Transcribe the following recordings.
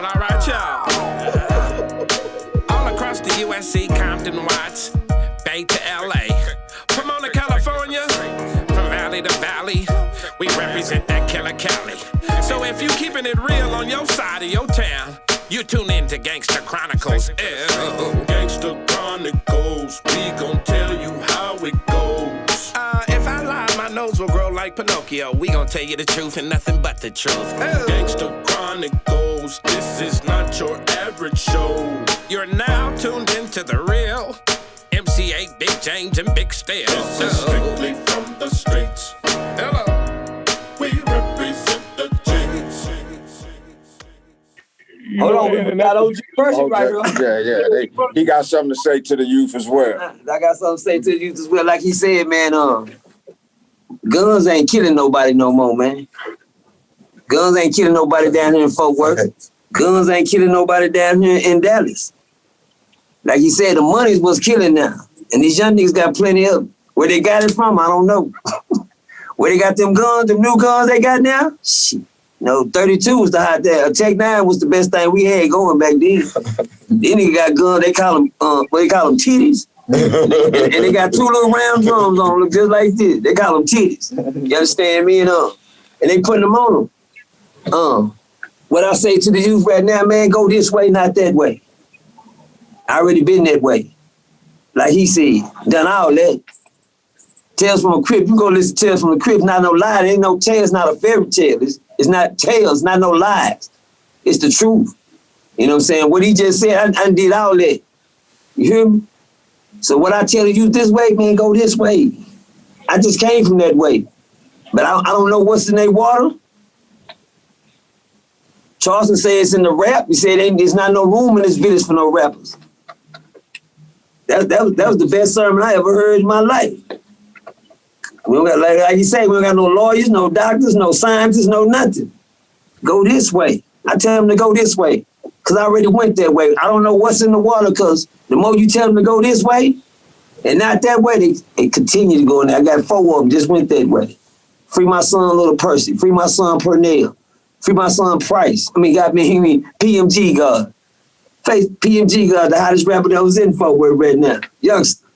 Well, all right, y'all. All across the USC, Compton, Watts, Bay to LA, Pomona, California, from valley to valley, we represent that killer Cali. So if you keeping it real on your side of your town, you tune in to Gangsta Chronicles. Gangsta Chronicles, we gon' tell you how it goes. If I lie, my nose will grow like Pinocchio. We gon' tell you the truth and nothing but the truth. Gangsta Chronicles, this is not your average show. You're now tuned into the real MC8, Big James, and Big Steel. This is strictly from the streets. Hello. We represent the J's. Hold on, we got OG Percy right here. Yeah. He got something to say to the youth as well. I got something to say to the youth as well. Like he said, man, guns ain't killing nobody no more, man. Guns ain't killing nobody down here in Fort Worth. Guns ain't killing nobody down here in Dallas. Like he said, the money's what's killing now. And these young niggas got plenty of them. Where they got it from, I don't know. Where they got them guns, them new guns they got now? Shit. No, 32 was the hot thing. Tech 9 was the best thing we had going back then. Then nigga got guns, they call them titties. and they got two little round drums on them, look just like this. They call them titties. You understand me? And they putting them on them. What I say to the youth right now, man, go this way, not that way. I already been that way. Like he said, done all that. Tales from a Crip, you go listen to Tales from a Crip, not no lie. There ain't no tale, it's not a fairy tale. It's not tales, not no lies. It's the truth. You know what I'm saying? What he just said, I did all that. You hear me? So what I tell you this way, man, go this way. I just came from that way. But I don't know what's in their water. Charleston said it's in the rap. He said there's not no room in this village for no rappers. That was the best sermon I ever heard in my life. We don't got, like you say, we don't got no lawyers, no doctors, no scientists, no nothing. Go this way. I tell them to go this way because I already went that way. I don't know what's in the water because the more you tell them to go this way and not that way, they continue to go in there. I got 4 of them just went that way. Free my son, Little Percy. Free my son, Pernell. Free my son, Price. PMG God. Face PMG God, the hottest rapper that was in Fort Worth right now. Youngster.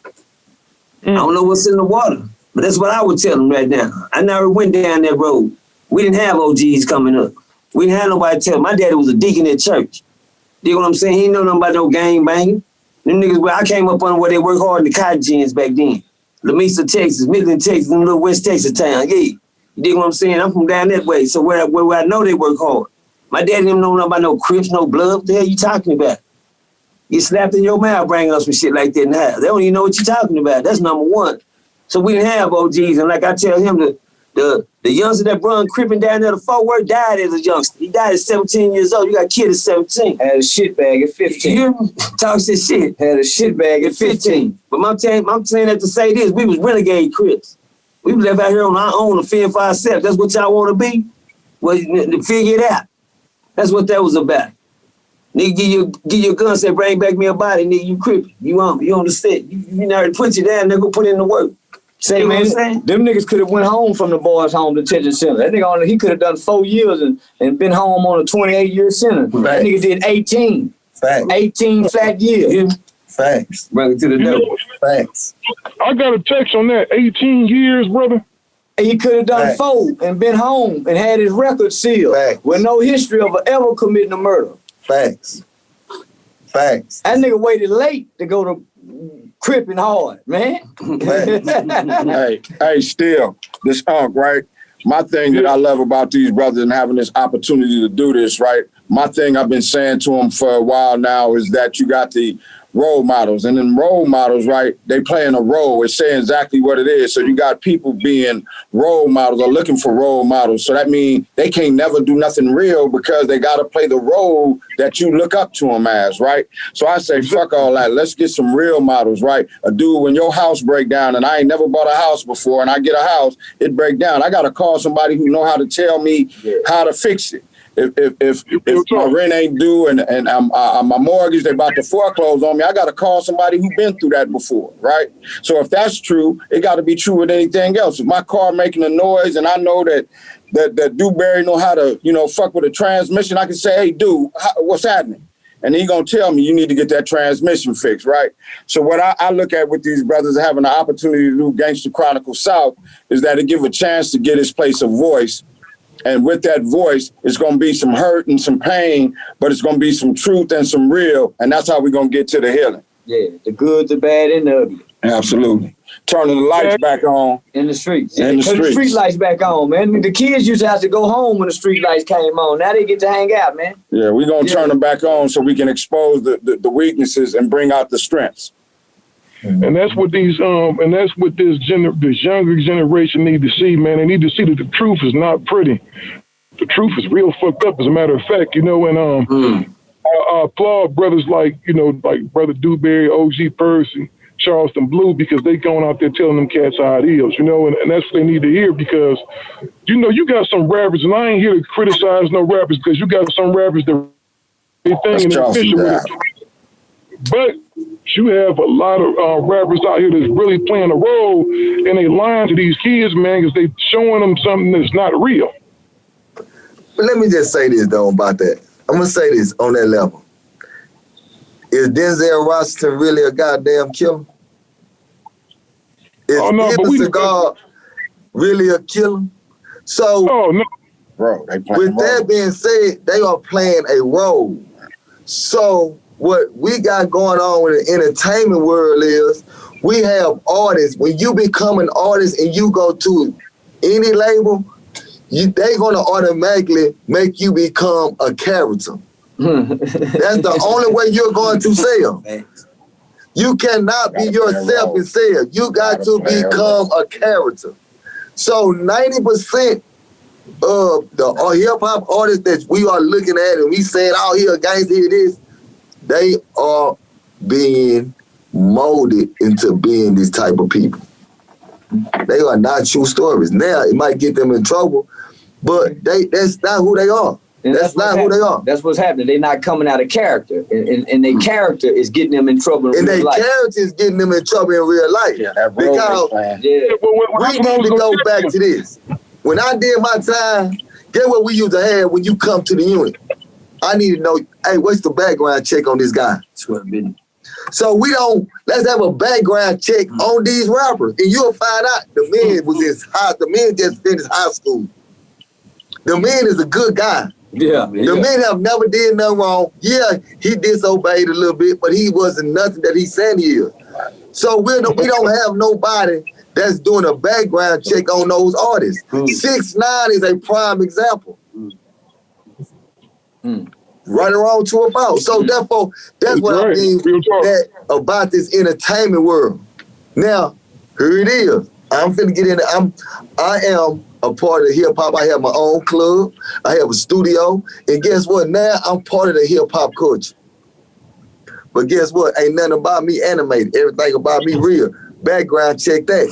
I don't know what's in the water. But that's what I would tell them right now. I never went down that road. We didn't have OGs coming up. We didn't have nobody tell. My daddy was a deacon at church. You know what I'm saying? He didn't know nothing about no gang banging. Them niggas, where I came up on where they work hard in the cotton gins back then. Lamesa, Texas, Midland, Texas, them little West Texas town. Yeah. You dig what I'm saying? I'm from down that way. So where I know they work hard. My daddy didn't know nothing about no Crips, no blood. What the hell you talking about? You slapped in your mouth bringing up some shit like that now. They don't even know what you're talking about. That's number one. So we didn't have OGs, and like I tell him, the youngster that run Crippin' down there to Fort Worth died as a youngster. He died at 17 years old. You got a kid at 17. Had a shit bag at 15. You hear me? Talk shit. Had a shit bag at 15. But I'm saying that to say this, we was renegade Crips. We was left out here on our own to fend for ourselves. That's what y'all want to be? Well, to figure it out. That's what that was about. Nigga, give you a gun, say, bring back me a body, nigga, you Crippin'. You on the set. You already put you down, nigga, put in the work. Say, man, them niggas could have went home from the boys' home detention center. That nigga, he could have done 4 years and been home on a 28-year sentence. Right. That nigga did 18. Facts. 18 flat years. Facts. Bring it to the door. Facts. I got a text on that. 18 years, brother. He could have done 4 and been home and had his record sealed. Facts. With no history of ever committing a murder. Facts. That nigga waited late to go to Crippin' hard, man. hey, still, this right? My thing that I love about these brothers and having this opportunity to do this, right? My thing I've been saying to them for a while now is that you got the role models. And then role models, right, they playing a role. It's saying exactly what it is. So you got people being role models or looking for role models. So that means they can't never do nothing real because they got to play the role that you look up to them as, right? So I say, fuck all that. Let's get some real models, right? A dude, when your house break down, and I ain't never bought a house before, and I get a house, it break down. I got to call somebody who know how to tell me how to fix it. If my rent ain't due and my mortgage, they about to foreclose on me, I got to call somebody who been through that before, right? So if that's true, it got to be true with anything else. If my car making a noise and I know that that Dewberry know how to, fuck with a transmission, I can say, hey, dude, what's happening? And he gonna tell me you need to get that transmission fixed, right? So what I look at with these brothers having the opportunity to do Gangsta Chronicles South is that it give a chance to get his place a voice. And with that voice, it's gonna be some hurt and some pain, but it's gonna be some truth and some real. And that's how we're gonna get to the healing. Yeah, the good, the bad, and the ugly. Absolutely. Turning the lights back on. In the streets. In the streets. The street lights back on, man. The kids used to have to go home when the street lights came on. Now they get to hang out, man. Yeah, we're going to turn them back on so we can expose the weaknesses and bring out the strengths. And that's what this younger generation need to see, man. They need to see that the truth is not pretty. The truth is real fucked up, as a matter of fact, and I applaud brothers like Brother Dewberry, OG Percy, Charleston Blue, because they going out there telling them cats how it is, and that's what they need to hear, because, you got some rappers, and I ain't here to criticize no rappers, because you got some rappers that they think and they're official with it. But you have a lot of rappers out here that's really playing a role, and they lying to these kids, man, because they showing them something that's not real. But let me just say this, though, about that. I'm going to say this on that level. Is Denzel Washington really a goddamn killer? Is Steven Seagal really a killer? So, Bro, with that being said, they are playing a role. So, what we got going on in the entertainment world is we have artists. When you become an artist and you go to any label, they're going to automatically make you become a character. That's the only way you're going to sell. You cannot be yourself and sell. You got to become a character. So 90% of the hip-hop artists that we are looking at and we saying, oh, he a gangster, he this, they are being molded into being this type of people. They are not true stories. Now, it might get them in trouble, but that's not who they are. And that's not who they are. That's what's happening. They're not coming out of character. And their character is getting them in trouble in real life. And their character is getting them in trouble in real life. Yeah, that because we need to go back to this. When I did my time, get what we used to have when you come to the unit. I need to know, hey, what's the background check on this guy? So let's have a background check on these rappers. And you'll find out the man just finished high school. The man is a good guy. The man have never did nothing wrong. Yeah, he disobeyed a little bit, but he wasn't nothing that he said he is. So we don't have nobody that's doing a background check on those artists. 6ix9ine is a prime example. Right around to a fault. So therefore, that's what I mean about this entertainment world. Now, here it is. I'm finna get in there. I am a part of hip hop. I have my own club. I have a studio. And guess what? Now I'm part of the hip hop culture. But guess what? Ain't nothing about me animated. Everything about me real. Background check that.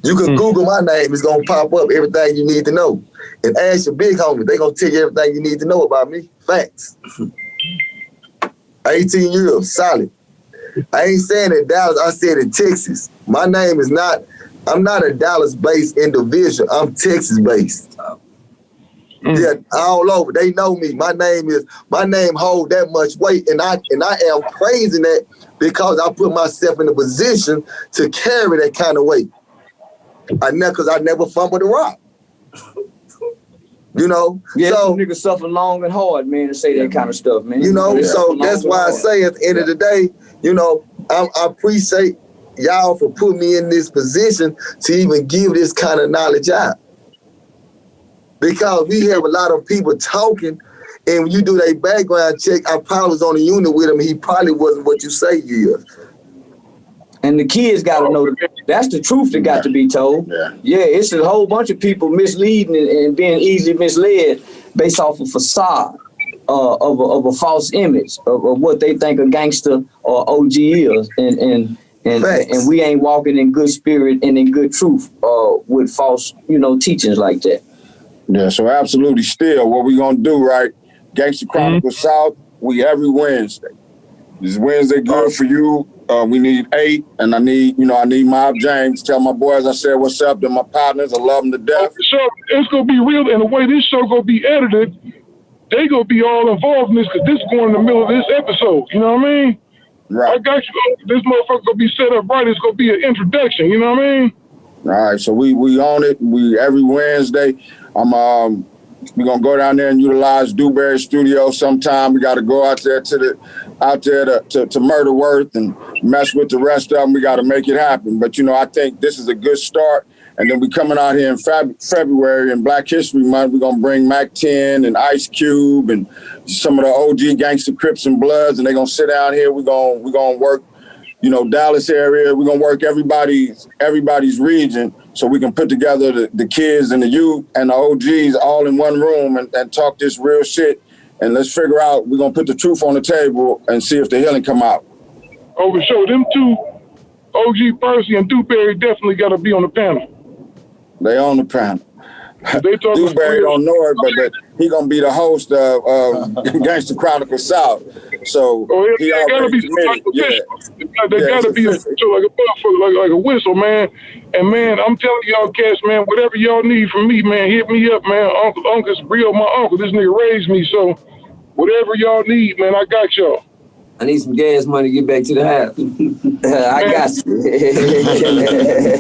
You can Google my name. It's gonna pop up everything you need to know. And ask your big homie. They gonna tell you everything you need to know about me. Facts. 18 years, solid. I ain't saying in Dallas. I said in Texas. My name is not. I'm not a Dallas-based individual. I'm Texas-based. Yeah, all over. They know me. My name hold that much weight, and I am praising that because I put myself in a position to carry that kind of weight. Because I never fumbled the rock. Yeah, some niggas suffer long and hard, man, to say that kind of stuff, man. So that's why I say at the end of the day, I appreciate y'all for putting me in this position to even give this kind of knowledge out. Because we have a lot of people talking, and when you do their background check, I probably was on the unit with him, he probably wasn't what you say he is. And the kids got to know that's the truth that got to be told. Yeah, it's a whole bunch of people misleading and being easily misled based off of facade of a false image of what they think a gangster or OG is. And we ain't walking in good spirit and in good truth with false, teachings like that. Yeah, so absolutely still what we going to do, right? Gangsta Chronicles South, we every Wednesday. This Wednesday good for you. We need 8, and I need Mob James. Tell my boys I said what's up. They're my partners. I love them to death. So it's gonna be real, and the way this show gonna be edited, they gonna be all involved in this because this going in the middle of this episode. You know what I mean? Right. I got you. This motherfucker gonna be set up right. It's gonna be an introduction. You know what I mean? All right. So we own it. We every Wednesday. We're gonna go down there and utilize Dewberry Studio sometime. We got to go out there to Murder Worth and mess with the rest of them. We got to make it happen. But I think this is a good start. And then we coming out here in February in Black History Month. We're gonna bring Mac 10 and Ice Cube and some of the OG gangster Crips and Bloods, and they're gonna sit down here. We're gonna work, Dallas area. We're gonna work everybody's region so we can put together the kids and the youth and the OGs all in one room and talk this real shit. And let's figure out, we're gonna put the truth on the table and see if the healing come out. Oh, for sure. Them two, OG Percy and Dewberry, definitely gotta be on the panel. They on the panel. Dewberry don't know it, but he gonna be the host of Gangster Chronicle South. So he already committed. They gotta be like a motherfucker, like a whistle, man. And man, I'm telling y'all, cats, man, whatever y'all need from me, man, hit me up, man. Uncle's real, my uncle. This nigga raised me, so whatever y'all need, man, I got y'all. I need some gas money to get back to the house. I got you.